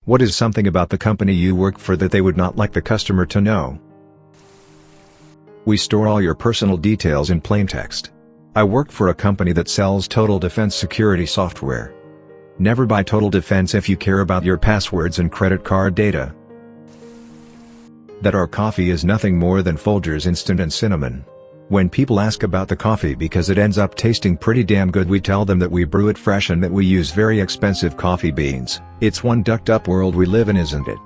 What is something about the company you work for that they would not like the customer to know? We store all your personal details in plain text. I work for a company that sells total defense security software. Never buy Total Defense if you care about your passwords and credit card data. That our coffee is nothing more than Folgers Instant and Cinnamon. When people ask about the coffee because it ends up tasting pretty damn good, we tell them that we brew it fresh and that we use very expensive coffee beans. It's one ducked up world we live in, isn't it?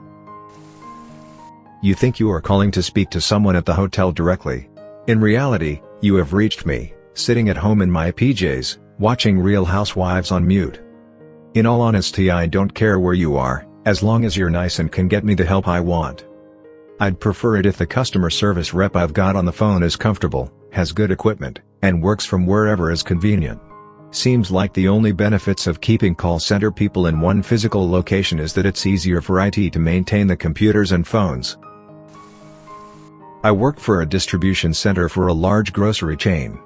You think you are calling to speak to someone at the hotel directly. In reality, you have reached me, sitting at home in my PJs, watching Real Housewives on mute. In all honesty, I don't care where you are, as long as you're nice and can get me the help I want. I'd prefer it if the customer service rep I've got on the phone is comfortable, has good equipment, and works from wherever is convenient. Seems like the only benefits of keeping call center people in one physical location is that it's easier for IT to maintain the computers and phones. I work for a distribution center for a large grocery chain.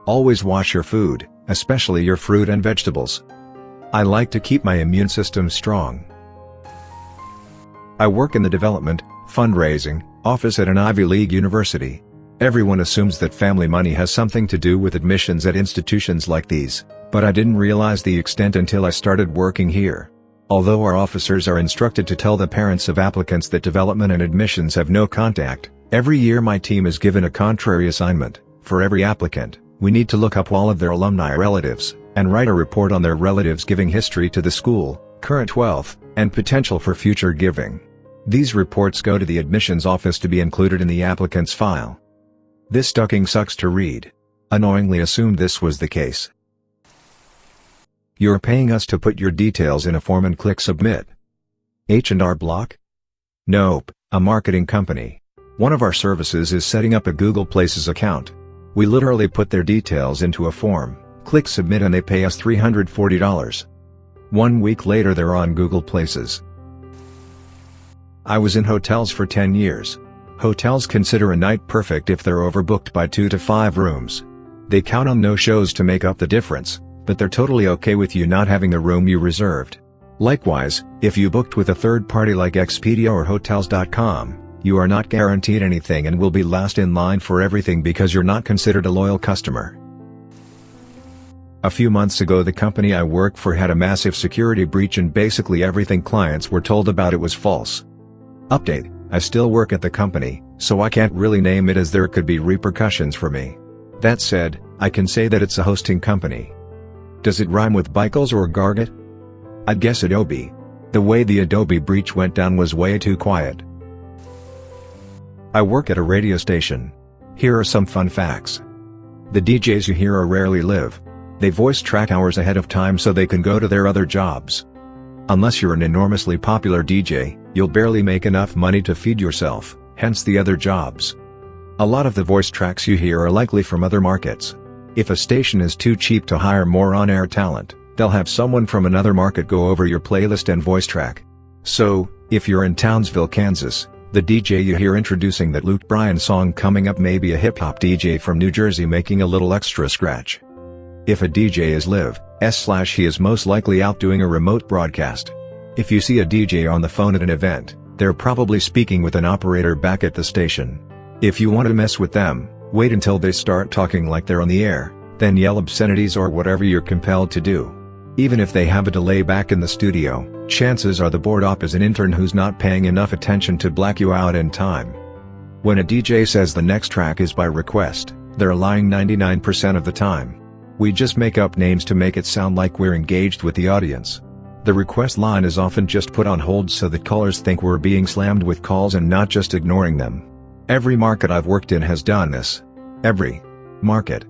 Always wash your food, especially your fruit and vegetables. I like to keep my immune system strong. I work in the development, fundraising, office at an Ivy League university. Everyone assumes that family money has something to do with admissions at institutions like these, but I didn't realize the extent until I started working here. Although our officers are instructed to tell the parents of applicants that development and admissions have no contact, every year my team is given a contrary assignment. For every applicant, we need to look up all of their alumni relatives, and write a report on their relatives' giving history to the school, current wealth, and potential for future giving. These reports go to the admissions office to be included in the applicant's file. This ducking sucks to read. Annoyingly assumed this was the case. You're paying us to put your details in a form and click submit. H&R Block? Nope, a marketing company. One of our services is setting up a Google Places account. We literally put their details into a form, click submit, and they pay us $340. 1 week later they're on Google Places. I was in hotels for 10 years. Hotels consider a night perfect if they're overbooked by 2 to 5 rooms. They count on no-shows to make up the difference, but they're totally okay with you not having the room you reserved. Likewise, if you booked with a third party like Expedia or Hotels.com, you are not guaranteed anything and will be last in line for everything because you're not considered a loyal customer. A few months ago, the company I work for had a massive security breach and basically everything clients were told about it was false. Update: I still work at the company, so I can't really name it as there could be repercussions for me. That said, I can say that it's a hosting company. Does it rhyme with Bikles or Garget? I'd guess Adobe. The way the Adobe breach went down was way too quiet. I work at a radio station. Here are some fun facts. The DJs you hear are rarely live. They voice track hours ahead of time so they can go to their other jobs. Unless you're an enormously popular DJ, you'll barely make enough money to feed yourself, hence the other jobs. A lot of the voice tracks you hear are likely from other markets. If a station is too cheap to hire more on-air talent, they'll have someone from another market go over your playlist and voice track. So, if you're in Townsville, Kansas, the DJ you hear introducing that Luke Bryan song coming up may be a hip-hop DJ from New Jersey making a little extra scratch. If a DJ is live/he is most likely out doing a remote broadcast. If you see a DJ on the phone at an event, they're probably speaking with an operator back at the station. If you want to mess with them, wait until they start talking like they're on the air, then yell obscenities or whatever you're compelled to do. Even if they have a delay back in the studio, chances are the board op is an intern who's not paying enough attention to black you out in time. When a DJ says the next track is by request, they're lying 99% of the time. We just make up names to make it sound like we're engaged with the audience. The request line is often just put on hold so that callers think we're being slammed with calls and not just ignoring them. Every market I've worked in has done this. Every market.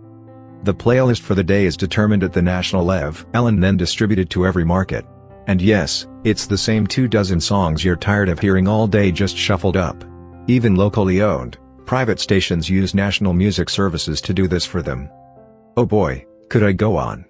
The playlist for the day is determined at the national level and then distributed to every market. And yes, it's the same 24 songs you're tired of hearing all day just shuffled up. Even locally owned, private stations use national music services to do this for them. Oh boy, could I go on.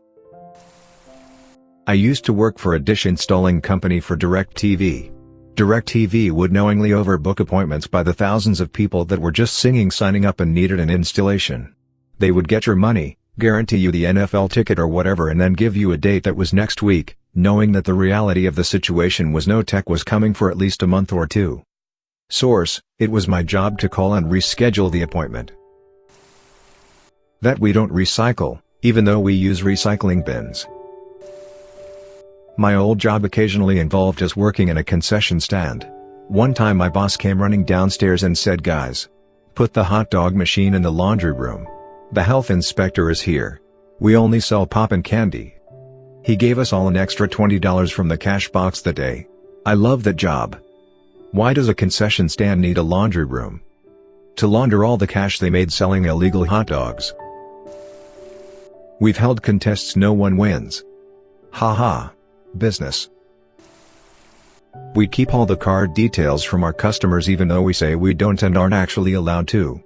I used to work for a dish installing company for DirecTV. DirecTV would knowingly overbook appointments by the thousands of people that were just signing up and needed an installation. They would get your money, guarantee you the NFL ticket or whatever, and then give you a date that was next week, knowing that the reality of the situation was no tech was coming for at least a month or two. Source: it was my job to call and reschedule the appointment. That we don't recycle, even though we use recycling bins. My old job occasionally involved us working in a concession stand. One time my boss came running downstairs and said, "Guys, put the hot dog machine in the laundry room. The health inspector is here. We only sell pop and candy." He gave us all an extra $20 from the cash box that day. I love that job. Why does a concession stand need a laundry room? To launder all the cash they made selling illegal hot dogs. We've held contests no one wins. Haha. Business. We keep all the card details from our customers even though we say we don't and aren't actually allowed to.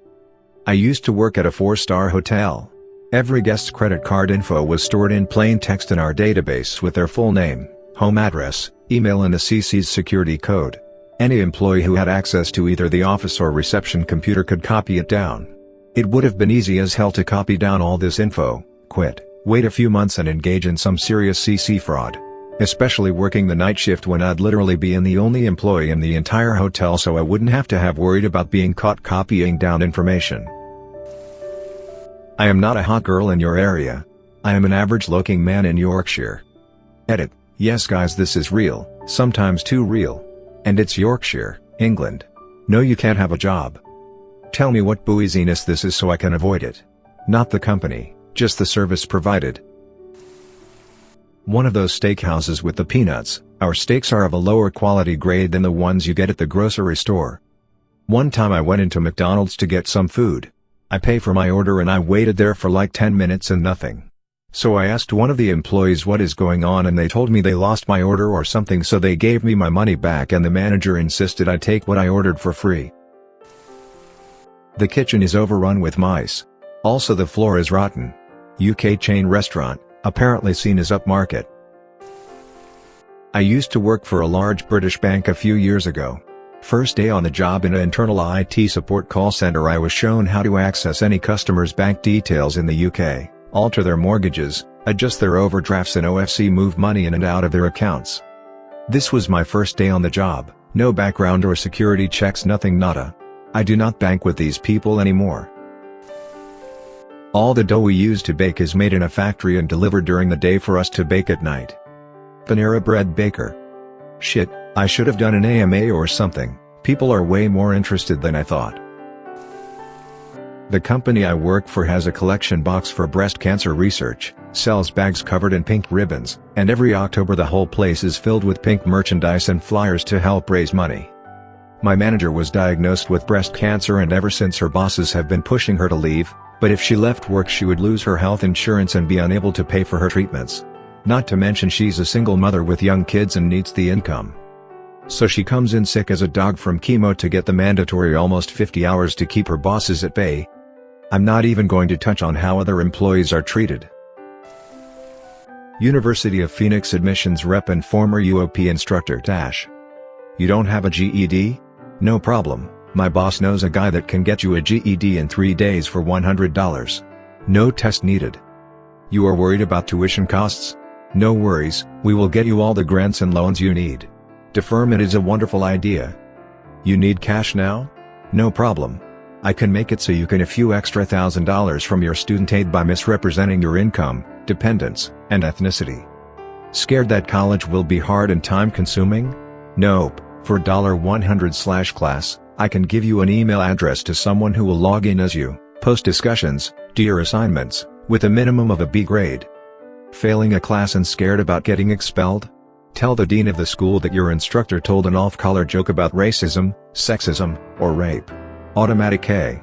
I used to work at a 4-star hotel. Every guest's credit card info was stored in plain text in our database with their full name, home address, email and a CC's security code. Any employee who had access to either the office or reception computer could copy it down. It would have been easy as hell to copy down all this info, quit, wait a few months and engage in some serious CC fraud. Especially working the night shift when I'd literally be the only employee in the entire hotel, so I wouldn't have to have worried about being caught copying down information. I am not a hot girl in your area. I am an average-looking man in Yorkshire. Edit: yes guys, this is real, sometimes too real. And it's Yorkshire, England. No, you can't have a job. Tell me what booziness this is so I can avoid it. Not the company, just the service provided. One of those steakhouses with the peanuts. Our steaks are of a lower quality grade than the ones you get at the grocery store. One time I went into McDonald's to get some food. I pay for my order and I waited there for like 10 minutes and nothing. So I asked one of the employees what is going on and they told me they lost my order or something, so they gave me my money back and the manager insisted I take what I ordered for free. The kitchen is overrun with mice. Also the floor is rotten. UK chain restaurant, apparently seen as upmarket. I used to work for a large British bank a few years ago. First day on the job in an internal IT support call center, I was shown how to access any customer's bank details in the UK, alter their mortgages, adjust their overdrafts and OFC move money in and out of their accounts. This was my first day on the job, no background or security checks, nothing, nada. I do not bank with these people anymore. All the dough we use to bake is made in a factory and delivered during the day for us to bake at night. Panera Bread baker. Shit, I should have done an AMA or something. People are way more interested than I thought. The company I work for has a collection box for breast cancer research, sells bags covered in pink ribbons, and every October the whole place is filled with pink merchandise and flyers to help raise money. My manager was diagnosed with breast cancer and ever since her bosses have been pushing her to leave, but if she left work she would lose her health insurance and be unable to pay for her treatments. Not to mention she's a single mother with young kids and needs the income. So she comes in sick as a dog from chemo to get the mandatory almost 50 hours to keep her bosses at bay. I'm not even going to touch on how other employees are treated. University of Phoenix admissions rep and former UOP instructor Dash. You don't have a GED? No problem, my boss knows a guy that can get you a GED in 3 days for $100. No test needed. You are worried about tuition costs? No worries, we will get you all the grants and loans you need. Deferment is a wonderful idea. You need cash now? No problem. I can make it so you can a few extra $1,000 from your student aid by misrepresenting your income, dependents, and ethnicity. Scared that college will be hard and time-consuming? Nope, for $100/class, I can give you an email address to someone who will log in as you, post discussions, do your assignments, with a minimum of a B grade. Failing a class and scared about getting expelled? Tell the dean of the school that your instructor told an off-color joke about racism, sexism, or rape. Automatic A.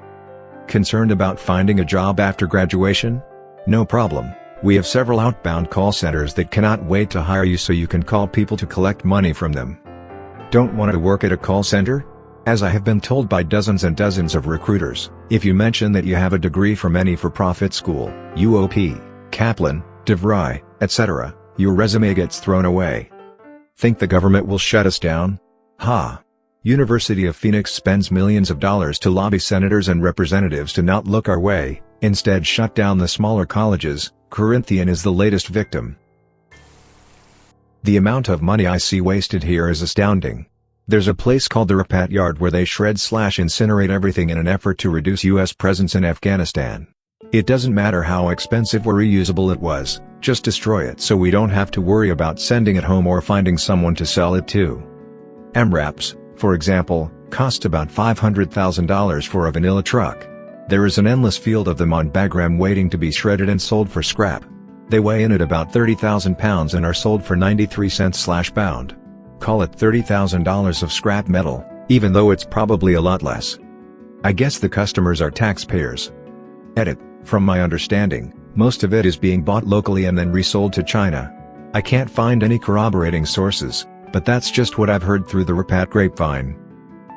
Concerned about finding a job after graduation? No problem, we have several outbound call centers that cannot wait to hire you so you can call people to collect money from them. Don't want to work at a call center? As I have been told by dozens and dozens of recruiters, if you mention that you have a degree from any for-profit school, UOP, Kaplan, DeVry, etc., your resume gets thrown away. Think the government will shut us down? Ha! University of Phoenix spends millions of dollars to lobby senators and representatives to not look our way, instead shut down the smaller colleges. Corinthian is the latest victim. The amount of money I see wasted here is astounding. There's a place called the Rapat Yard where they shred/incinerate everything in an effort to reduce US presence in Afghanistan. It doesn't matter how expensive or reusable it was, just destroy it so we don't have to worry about sending it home or finding someone to sell it to. MRAPs, for example, cost about $500,000 for a vanilla truck. There is an endless field of them on Bagram waiting to be shredded and sold for scrap. They weigh in at about 30,000 pounds and are sold for 93 cents/pound. Call it $30,000 of scrap metal, even though it's probably a lot less. I guess the customers are taxpayers. Edit. From my understanding, most of it is being bought locally and then resold to China. I can't find any corroborating sources, but that's just what I've heard through the Rapat grapevine.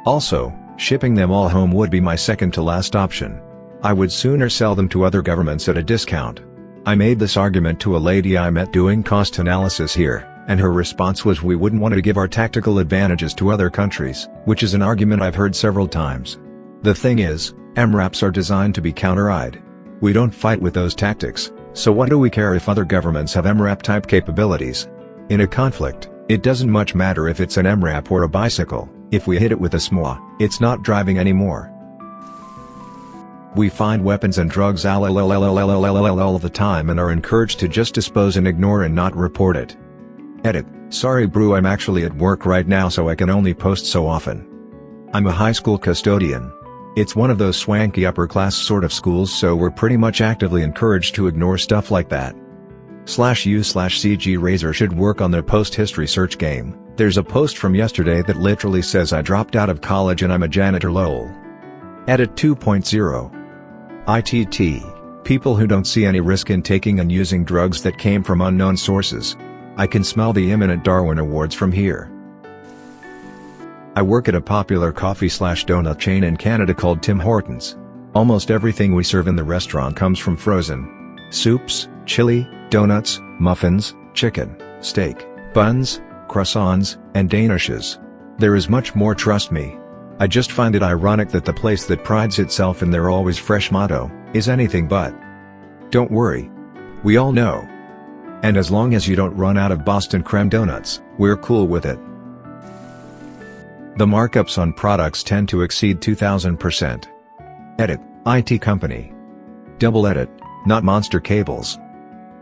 Also, shipping them all home would be my second to last option. I would sooner sell them to other governments at a discount. I made this argument to a lady I met doing cost analysis here, and her response was we wouldn't want to give our tactical advantages to other countries, which is an argument I've heard several times. The thing is, MRAPs are designed to be counter-eyed. We don't fight with those tactics, so what do we care if other governments have MRAP-type capabilities? In a conflict, it doesn't much matter if it's an MRAP or a bicycle. If we hit it with a SMOA, it's not driving anymore. We find weapons and drugs all the time and are encouraged to just dispose and ignore and not report it. Edit. Sorry bro, I'm actually at work right now so I can only post so often. I'm a high school custodian. It's one of those swanky upper class sort of schools, so we're pretty much actively encouraged to ignore stuff like that. /u/CG Razor should work on their post history search game. There's a post from yesterday that literally says I dropped out of college and I'm a janitor lol. Edit 2.0. ITT. People who don't see any risk in taking and using drugs that came from unknown sources. I can smell the imminent Darwin Awards from here. I work at a popular coffee/donut chain in Canada called Tim Hortons. Almost everything we serve in the restaurant comes from frozen. Soups, chili, donuts, muffins, chicken, steak, buns, croissants, and danishes. There is much more, trust me. I just find it ironic that the place that prides itself in their always fresh motto is anything but. Don't worry. We all know. And as long as you don't run out of Boston creme donuts, we're cool with it. The markups on products tend to exceed 2000%. Edit. IT company. Double edit, not monster cables.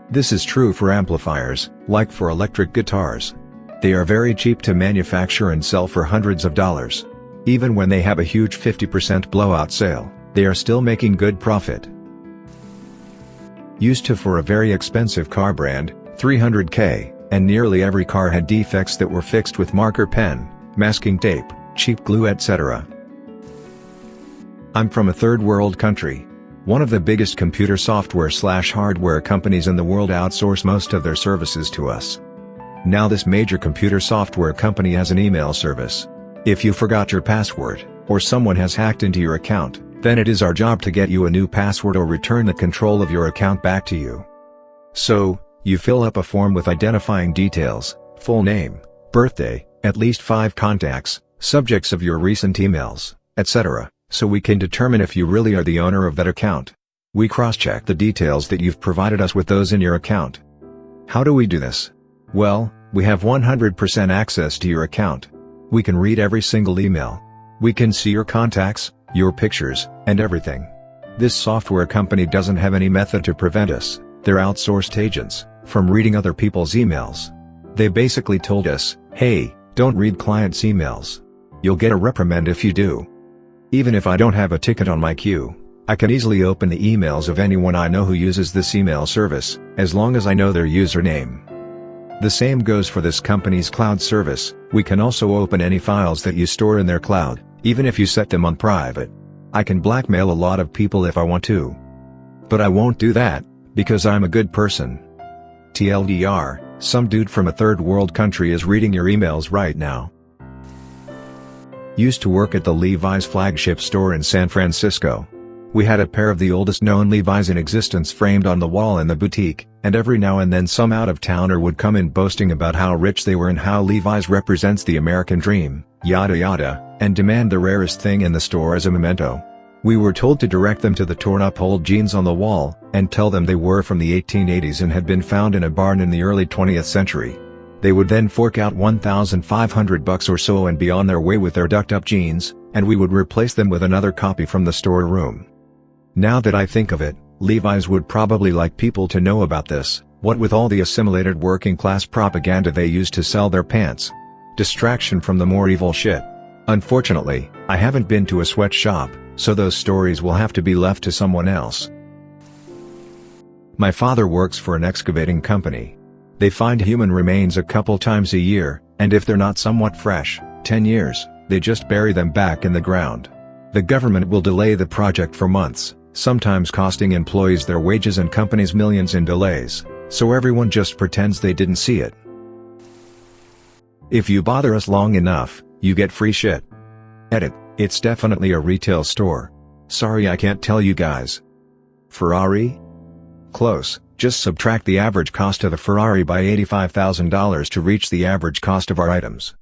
This is true for amplifiers, like for electric guitars. They are very cheap to manufacture and sell for hundreds of dollars. Even when they have a huge 50% blowout sale, they are still making good profit. Used to for a very expensive car brand, $300K, and nearly every car had defects that were fixed with marker pen, masking tape, cheap glue, etc. I'm from a third world country. One of the biggest computer software/hardware companies in the world outsource most of their services to us. Now this major computer software company has an email service. If you forgot your password, or someone has hacked into your account, then it is our job to get you a new password or return the control of your account back to you. So, you fill up a form with identifying details, full name, birthday, at least 5 contacts, subjects of your recent emails, etc., so we can determine if you really are the owner of that account. We cross-check the details that you've provided us with those in your account. How do we do this? Well, we have 100% access to your account. We can read every single email. We can see your contacts, your pictures, and everything. This software company doesn't have any method to prevent us, they're outsourced agents, from reading other people's emails. They basically told us, hey, don't read clients' emails. You'll get a reprimand if you do. Even if I don't have a ticket on my queue, I can easily open the emails of anyone I know who uses this email service, as long as I know their username. The same goes for this company's cloud service. We can also open any files that you store in their cloud, even if you set them on private. I can blackmail a lot of people if I want to. But I won't do that, because I'm a good person. TLDR, some dude from a third world country is reading your emails right now. Used to work at the Levi's flagship store in San Francisco. We had a pair of the oldest known Levi's in existence framed on the wall in the boutique, and every now and then some out-of-towner would come in boasting about how rich they were and how Levi's represents the American dream, yada yada, and demand the rarest thing in the store as a memento. We were told to direct them to the torn-up old jeans on the wall, and tell them they were from the 1880s and had been found in a barn in the early 20th century. They would then fork out $1,500 or so and be on their way with their ducked-up jeans, and we would replace them with another copy from the storeroom. Now that I think of it, Levi's would probably like people to know about this, what with all the assimilated working-class propaganda they use to sell their pants. Distraction from the more evil shit. Unfortunately, I haven't been to a sweatshop, so those stories will have to be left to someone else. My father works for an excavating company. They find human remains a couple times a year, and if they're not somewhat fresh, 10 years, they just bury them back in the ground. The government will delay the project for months, sometimes costing employees their wages and companies millions in delays, so everyone just pretends they didn't see it. If you bother us long enough, you get free shit. Edit, it's definitely a retail store. Sorry I can't tell you guys. Ferrari? Close, just subtract the average cost of the Ferrari by $85,000 to reach the average cost of our items.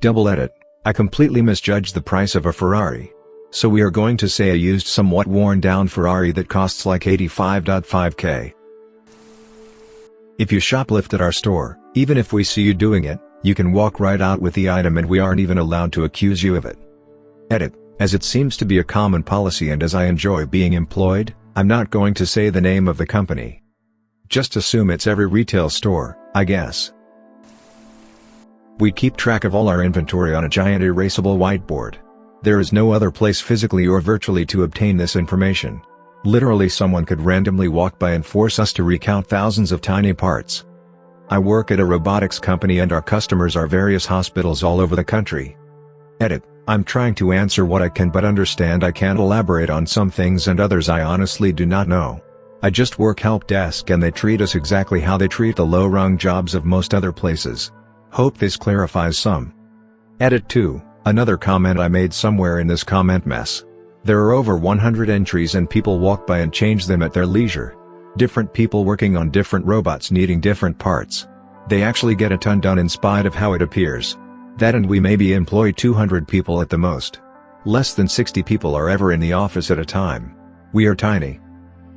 Double edit, I completely misjudged the price of a Ferrari. So we are going to say a used somewhat worn down Ferrari that costs like $85.5K. If you shoplift at our store, even if we see you doing it, you can walk right out with the item and we aren't even allowed to accuse you of it. Edit, as it seems to be a common policy and as I enjoy being employed, I'm not going to say the name of the company. Just assume it's every retail store, I guess. We keep track of all our inventory on a giant erasable whiteboard. There is no other place physically or virtually to obtain this information. Literally someone could randomly walk by and force us to recount thousands of tiny parts. I work at a robotics company and our customers are various hospitals all over the country. Edit, I'm trying to answer what I can but understand I can't elaborate on some things and others I honestly do not know. I just work help desk and they treat us exactly how they treat the low-rung jobs of most other places. Hope this clarifies some. Edit 2, another comment I made somewhere in this comment mess. There are over 100 entries and people walk by and change them at their leisure. Different people working on different robots needing different parts. They actually get a ton done in spite of how it appears. That and we maybe employ 200 people at the most. Less than 60 people are ever in the office at a time. We are tiny.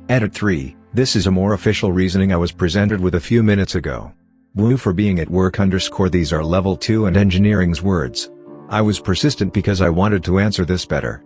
Edit 3, this is a more official reasoning I was presented with a few minutes ago. Woo for being at work _ these are level 2 and engineering's words. I was persistent because I wanted to answer this better.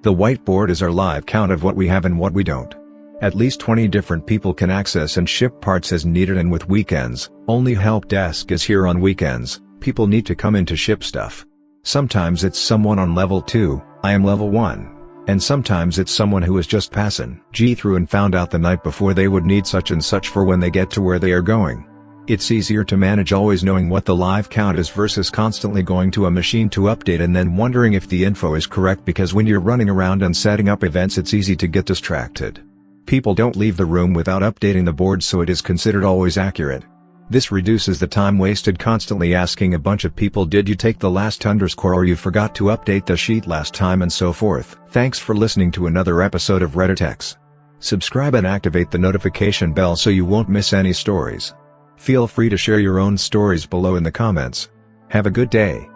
The whiteboard is our live count of what we have and what we don't. At least 20 different people can access and ship parts as needed and with weekends, only help desk is here on weekends, people need to come in to ship stuff. Sometimes it's someone on level 2, I am level 1. And sometimes it's someone who is just passing through and found out the night before they would need such and such for when they get to where they are going. It's easier to manage always knowing what the live count is versus constantly going to a machine to update and then wondering if the info is correct because when you're running around and setting up events it's easy to get distracted. People don't leave the room without updating the board so it is considered always accurate. This reduces the time wasted constantly asking a bunch of people did you take the last _ or you forgot to update the sheet last time and so forth. Thanks for listening to another episode of Reddit X. Subscribe and activate the notification bell so you won't miss any stories. Feel free to share your own stories below in the comments. Have a good day.